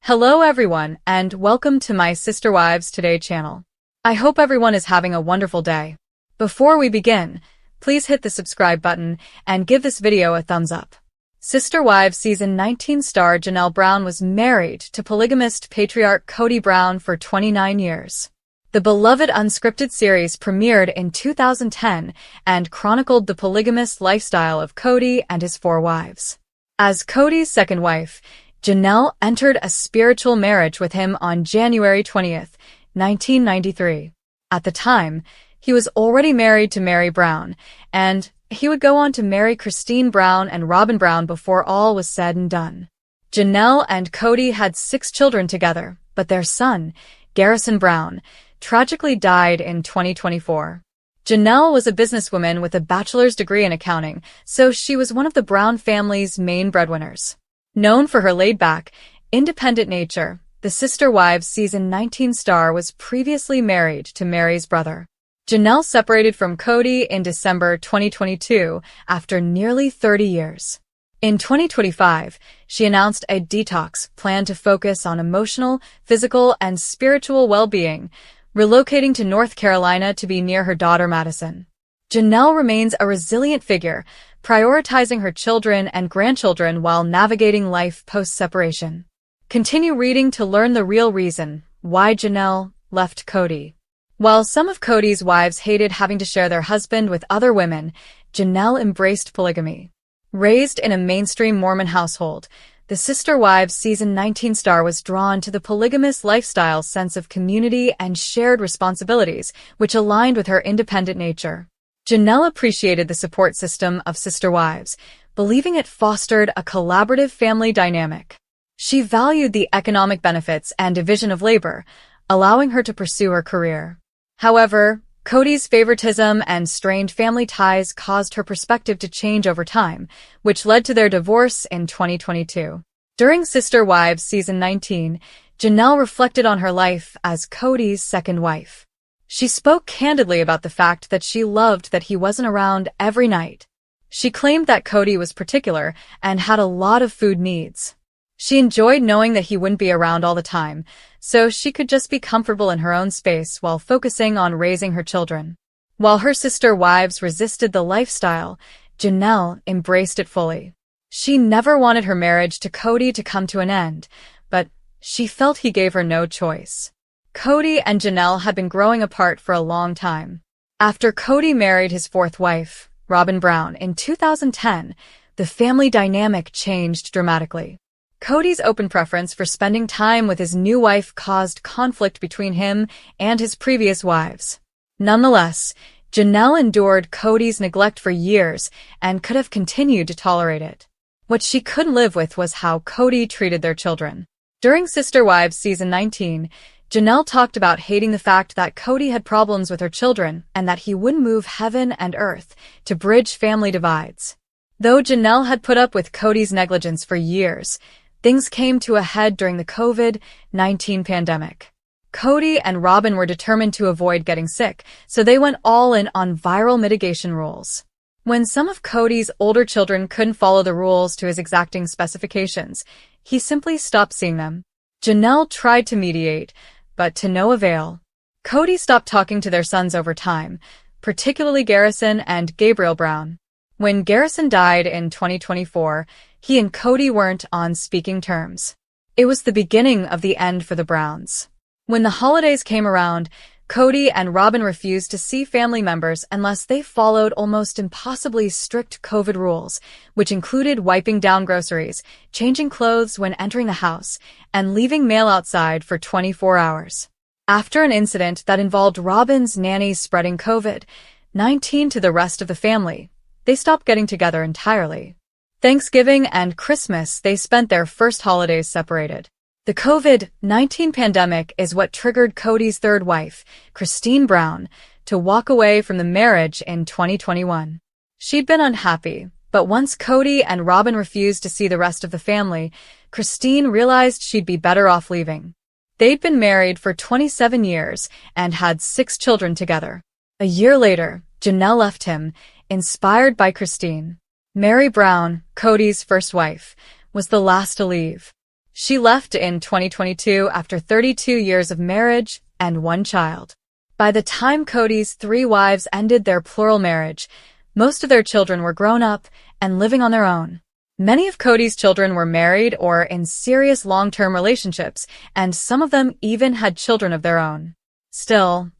Hello everyone, and welcome to my Sister Wives Today channel. I hope everyone is having a wonderful day. Before we begin, please hit the subscribe button and give this video a thumbs up. Sister Wives Season 19 star Janelle Brown was married to polygamist patriarch Kody Brown for 29 years. The beloved unscripted series premiered in 2010 and chronicled the polygamous lifestyle of Kody and his 4 wives. As Kody's second wife, Janelle entered a spiritual marriage with him on January 20, 1993. At the time, he was already married to Mary Brown, and he would go on to marry Christine Brown and Robin Brown before all was said and done. Janelle and Kody had 6 children together, but their son, Garrison Brown, tragically died in 2024. Janelle was a businesswoman with a bachelor's degree in accounting, so she was one of the Brown family's main breadwinners. Known for her laid-back, independent nature, the Sister Wives Season 19 star was previously married to Mary's brother. Janelle separated from Kody in December 2022 after nearly 30 years. In 2025, she announced a detox plan to focus on emotional, physical, and spiritual well-being, relocating to North Carolina to be near her daughter Madison. Janelle remains a resilient figure, prioritizing her children and grandchildren while navigating life post-separation. Continue reading to learn the real reason why Janelle left Kody. While some of Kody's wives hated having to share their husband with other women, Janelle embraced polygamy. Raised in a mainstream Mormon household, the Sister Wives Season 19 star was drawn to the polygamous lifestyle's sense of community and shared responsibilities, which aligned with her independent nature. Janelle appreciated the support system of Sister Wives, believing it fostered a collaborative family dynamic. She valued the economic benefits and division of labor, allowing her to pursue her career. However, Kody's favoritism and strained family ties caused her perspective to change over time, which led to their divorce in 2022. During Sister Wives Season 19, Janelle reflected on her life as Kody's second wife. She spoke candidly about the fact that she loved that he wasn't around every night. She claimed that Kody was particular and had a lot of food needs. She enjoyed knowing that he wouldn't be around all the time, so she could just be comfortable in her own space while focusing on raising her children. While her sister wives resisted the lifestyle, Janelle embraced it fully. She never wanted her marriage to Kody to come to an end, but she felt he gave her no choice. Kody and Janelle had been growing apart for a long time. After Kody married his 4th wife, Robin Brown, in 2010, the family dynamic changed dramatically. Kody's open preference for spending time with his new wife caused conflict between him and his previous wives. Nonetheless, Janelle endured Kody's neglect for years and could have continued to tolerate it. What she couldn't live with was how Kody treated their children. During Sister Wives Season 19, Janelle talked about hating the fact that Kody had problems with her children and that he wouldn't move heaven and earth to bridge family divides. Though Janelle had put up with Kody's negligence for years, things came to a head during the COVID-19 pandemic. Kody and Robin were determined to avoid getting sick, so they went all in on viral mitigation rules. When some of Kody's older children couldn't follow the rules to his exacting specifications, he simply stopped seeing them. Janelle tried to mediate, but to no avail. Kody stopped talking to their sons over time, particularly Garrison and Gabriel Brown. When Garrison died in 2024, he and Kody weren't on speaking terms. It was the beginning of the end for the Browns. When the holidays came around, Kody and Robin refused to see family members unless they followed almost impossibly strict COVID rules, which included wiping down groceries, changing clothes when entering the house, and leaving mail outside for 24 hours. After an incident that involved Robin's nanny spreading COVID-19 to the rest of the family, they stopped getting together entirely. Thanksgiving and Christmas they spent their first holidays separated. The COVID-19 pandemic is what triggered Kody's 3rd wife, Christine Brown, to walk away from the marriage in 2021. She'd been unhappy, but once Kody and Robin refused to see the rest of the family, Christine realized she'd be better off leaving. They'd been married for 27 years and had 6 children together. A year later, Janelle left him, inspired by Christine. Mary Brown, Kody's first wife, was the last to leave. She left in 2022 after 32 years of marriage and one child. By the time Kody's three wives ended their plural marriage, most of their children were grown up and living on their own. Many of Kody's children were married or in serious long-term relationships, and some of them even had children of their own. Still,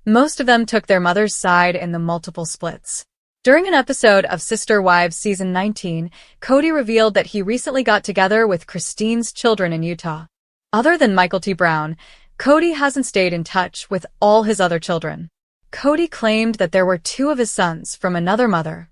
most of them took their mother's side in the multiple splits. During an episode of Sister Wives Season 19, Kody revealed that he recently got together with Christine's children in Utah. Other than Michael T. Brown, Kody hasn't stayed in touch with all his other children. Kody claimed that there were two of his sons from another mother.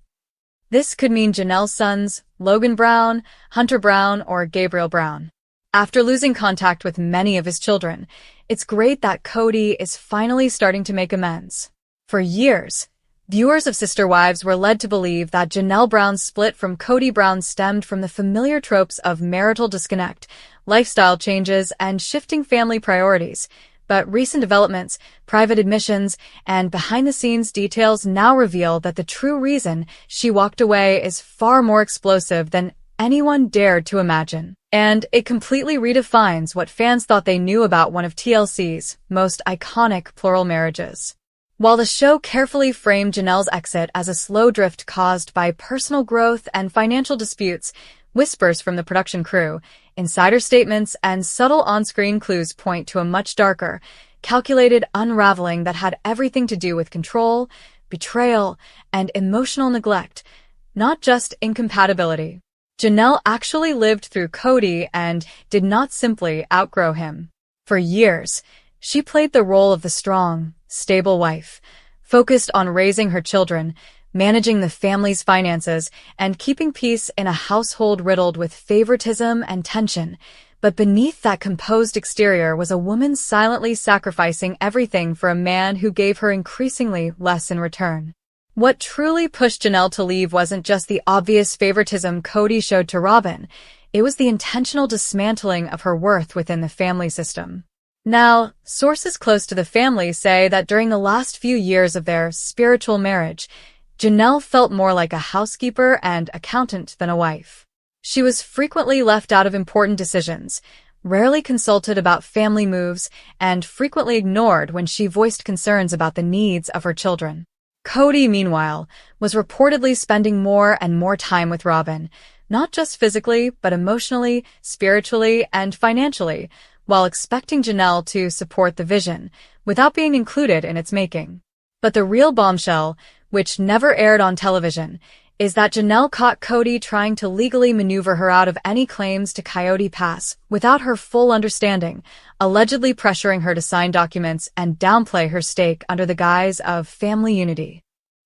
This could mean Janelle's sons, Logan Brown, Hunter Brown, or Gabriel Brown. After losing contact with many of his children, it's great that Kody is finally starting to make amends. For years, viewers of Sister Wives were led to believe that Janelle Brown's split from Kody Brown stemmed from the familiar tropes of marital disconnect, lifestyle changes, and shifting family priorities. But recent developments, private admissions, and behind-the-scenes details now reveal that the true reason she walked away is far more explosive than anyone dared to imagine. And it completely redefines what fans thought they knew about one of TLC's most iconic plural marriages. While the show carefully framed Janelle's exit as a slow drift caused by personal growth and financial disputes, whispers from the production crew, insider statements, and subtle on-screen clues point to a much darker, calculated unraveling that had everything to do with control, betrayal, and emotional neglect, not just incompatibility. Janelle actually lived through Kody and did not simply outgrow him. For years, she played the role of the strong, stable wife, focused on raising her children, managing the family's finances, and keeping peace in a household riddled with favoritism and tension. But beneath that composed exterior was a woman silently sacrificing everything for a man who gave her increasingly less in return. What truly pushed Janelle to leave wasn't just the obvious favoritism Kody showed to Robin, it was the intentional dismantling of her worth within the family system. Now, sources close to the family say that during the last few years of their spiritual marriage, Janelle felt more like a housekeeper and accountant than a wife. She was frequently left out of important decisions, rarely consulted about family moves, and frequently ignored when she voiced concerns about the needs of her children. Kody, meanwhile, was reportedly spending more and more time with Robin, not just physically, but emotionally, spiritually, and financially, while expecting Janelle to support the vision, without being included in its making. But the real bombshell, which never aired on television, is that Janelle caught Kody trying to legally maneuver her out of any claims to Coyote Pass without her full understanding, allegedly pressuring her to sign documents and downplay her stake under the guise of family unity.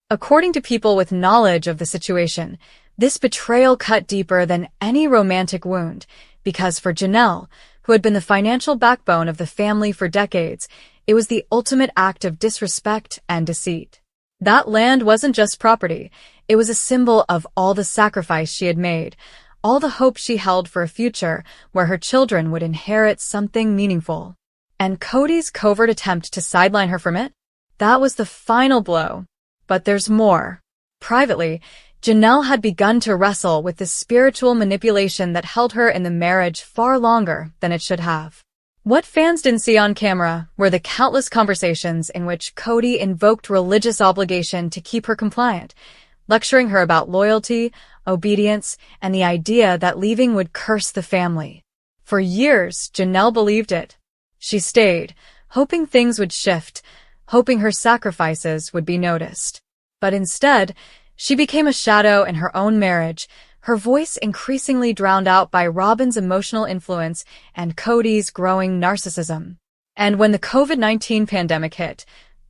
According to people with knowledge of the situation, this betrayal cut deeper than any romantic wound, because for Janelle, who had been the financial backbone of the family for decades, it was the ultimate act of disrespect and deceit. That land wasn't just property, it was a symbol of all the sacrifice she had made, all the hope she held for a future where her children would inherit something meaningful. And Kody's covert attempt to sideline her from it? That was the final blow. But there's more. Privately, Janelle had begun to wrestle with the spiritual manipulation that held her in the marriage far longer than it should have. What fans didn't see on camera were the countless conversations in which Kody invoked religious obligation to keep her compliant, lecturing her about loyalty, obedience, and the idea that leaving would curse the family. For years, Janelle believed it. She stayed, hoping things would shift, hoping her sacrifices would be noticed. But instead, she became a shadow in her own marriage, her voice increasingly drowned out by Robin's emotional influence and Kody's growing narcissism. And when the COVID-19 pandemic hit,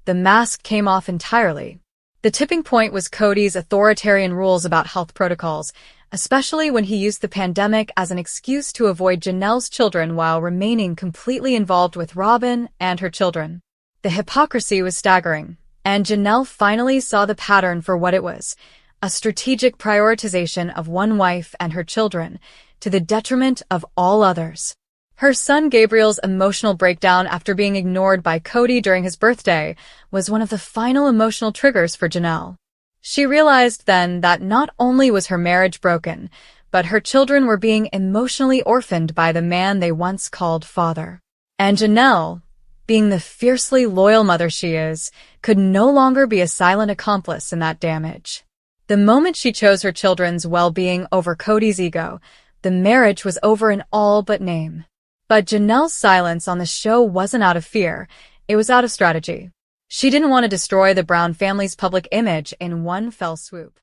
the mask came off entirely. The tipping point was Kody's authoritarian rules about health protocols, especially when he used the pandemic as an excuse to avoid Janelle's children while remaining completely involved with Robin and her children. The hypocrisy was staggering, and Janelle finally saw the pattern for what it was: a strategic prioritization of one wife and her children, to the detriment of all others. Her son Gabriel's emotional breakdown after being ignored by Kody during his birthday was one of the final emotional triggers for Janelle. She realized then that not only was her marriage broken, but her children were being emotionally orphaned by the man they once called father. And Janelle, being the fiercely loyal mother she is, could no longer be a silent accomplice in that damage. The moment she chose her children's well-being over Kody's ego, the marriage was over in all but name. But Janelle's silence on the show wasn't out of fear, it was out of strategy. She didn't want to destroy the Brown family's public image in one fell swoop.